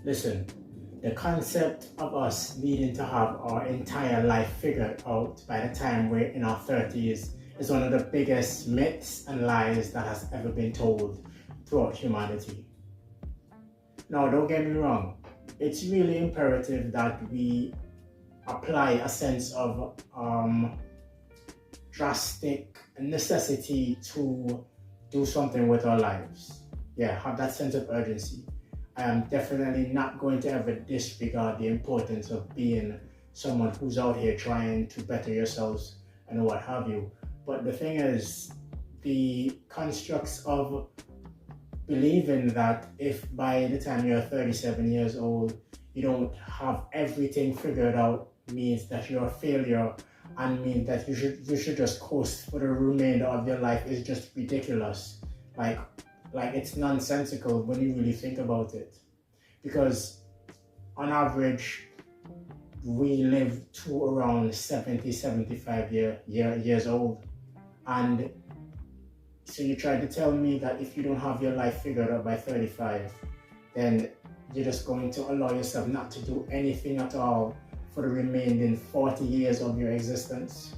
Listen, the concept of us needing to have our entire life figured out by the time we're in our 30s is one of the biggest myths and lies that has ever been told throughout humanity. Now, don't get me wrong, it's really imperative that we apply a sense of drastic necessity to do something with our lives. Yeah, have that sense of urgency. I am definitely not going to ever disregard the importance of being someone who's out here trying to better yourselves and what have you. But the thing is, the constructs of believing that if by the time you're 37 years old, you don't have everything figured out means that you're a failure and means that you should just coast for the remainder of your life is just ridiculous. Like like it's nonsensical when you really think about it. Because on average, we live to around 70, 75 years old. And so you try to tell me that if you don't have your life figured out by 35, then you're just going to allow yourself not to do anything at all for the remaining 40 years of your existence.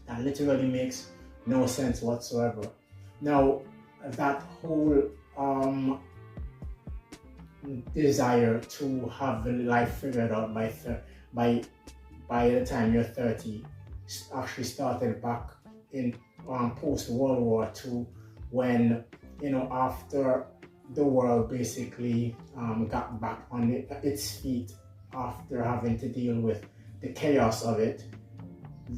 That literally makes no sense whatsoever. Now, that whole desire to have the life figured out by by the time you're 30 actually started back in post World War II, when after the world basically got back on its feet after having to deal with the chaos of it.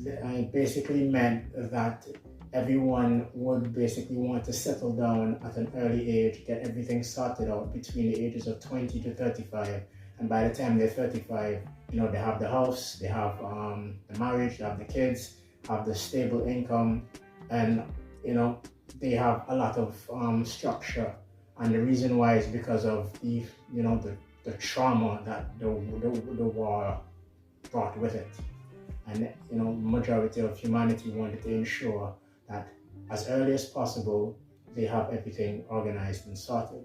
It basically meant that everyone would basically want to settle down at an early age, get everything sorted out between the ages of 20 to 35. And by the time they're 35, they have the house, they have the marriage, they have the kids, have the stable income, and they have a lot of structure. And the reason why is because of the trauma that the war brought with it. And majority of humanity wanted to ensure that as early as possible they have everything organized and sorted.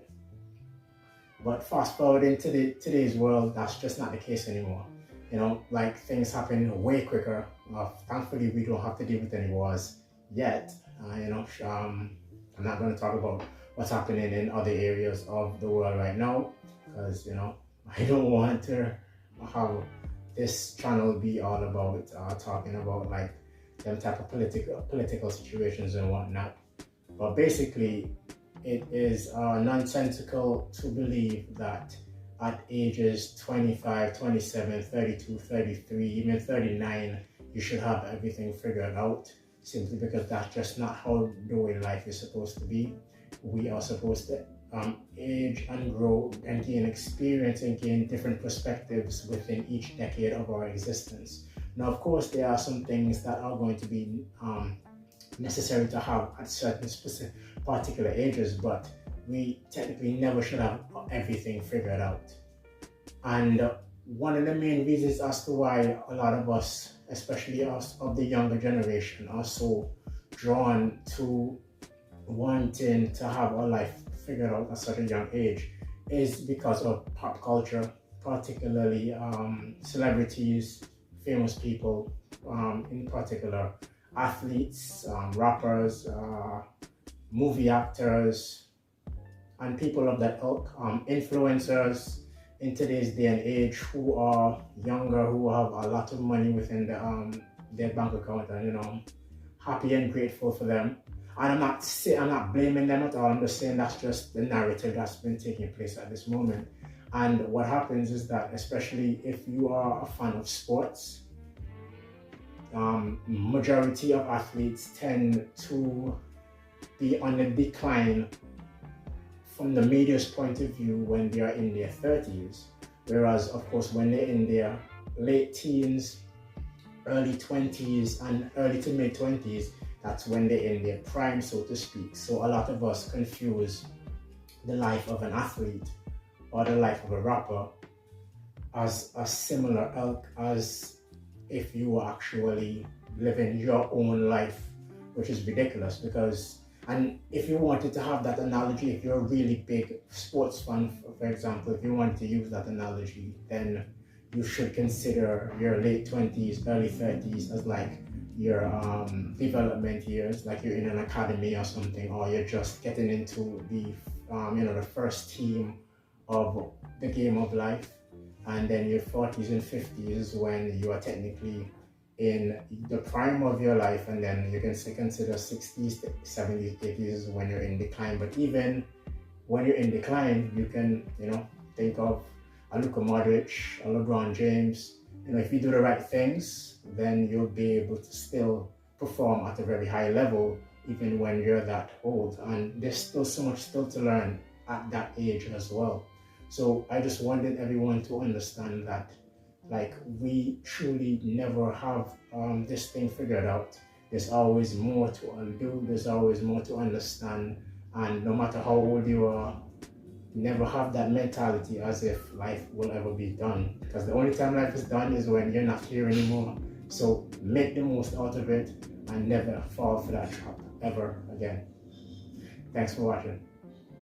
But fast forward into today's world, that's just not the case anymore. Like things happen way quicker. Thankfully, we don't have to deal with any wars yet. I'm not going to talk about what's happening in other areas of the world right now, because I don't want to have this channel be all about talking about like them type of political situations and whatnot. But basically, it is nonsensical to believe that at ages 25, 27, 32, 33, even 39, you should have everything figured out, simply because that's just not how the way life is supposed to be. We are supposed to age and grow and gain experience and gain different perspectives within each decade of our existence. Now, of course, there are some things that are going to be necessary to have at certain specific particular ages, but we technically never should have everything figured out. And one of the main reasons as to why a lot of us, especially us of the younger generation, are so drawn to wanting to have our life figured out at such a young age is because of pop culture, particularly celebrities, famous people, in particular, athletes, rappers, movie actors, and people of that ilk, influencers in today's day and age who are younger, who have a lot of money within their bank account, and happy and grateful for them. And I'm not blaming them at all. I'm just saying that's just the narrative that's been taking place at this moment. And what happens is that, especially if you are a fan of sports, majority of athletes tend to be on the decline from the media's point of view when they are in their 30s. Whereas, of course, when they're in their late teens, early 20s, and early to mid 20s, that's when they're in their prime, so to speak. So a lot of us confuse the life of an athlete or the life of a rapper as a similar ilk as if you were actually living your own life, which is ridiculous, because And if you wanted to have that analogy, if you're a really big sports fan, for example, if you want to use that analogy, then you should consider your late 20s, early 30s as like your development years, like you're in an academy or something, or you're just getting into the first team of the game of life. And then your 40s and 50s when you are technically in the prime of your life, and then you can consider 60s, 70s, 80s when you're in decline. But even when you're in decline, you can, think of a Luka Modric, a LeBron James. If you do the right things, then you'll be able to still perform at a very high level, even when you're that old. And there's still so much still to learn at that age as well. So I just wanted everyone to understand that, like, we truly never have this thing figured out. There's always more to undo. There's always more to understand. And no matter how old you are, never have that mentality as if life will ever be done, because the only time life is done is when you're not here anymore. So make the most out of it and never fall for that trap ever again. Thanks for watching.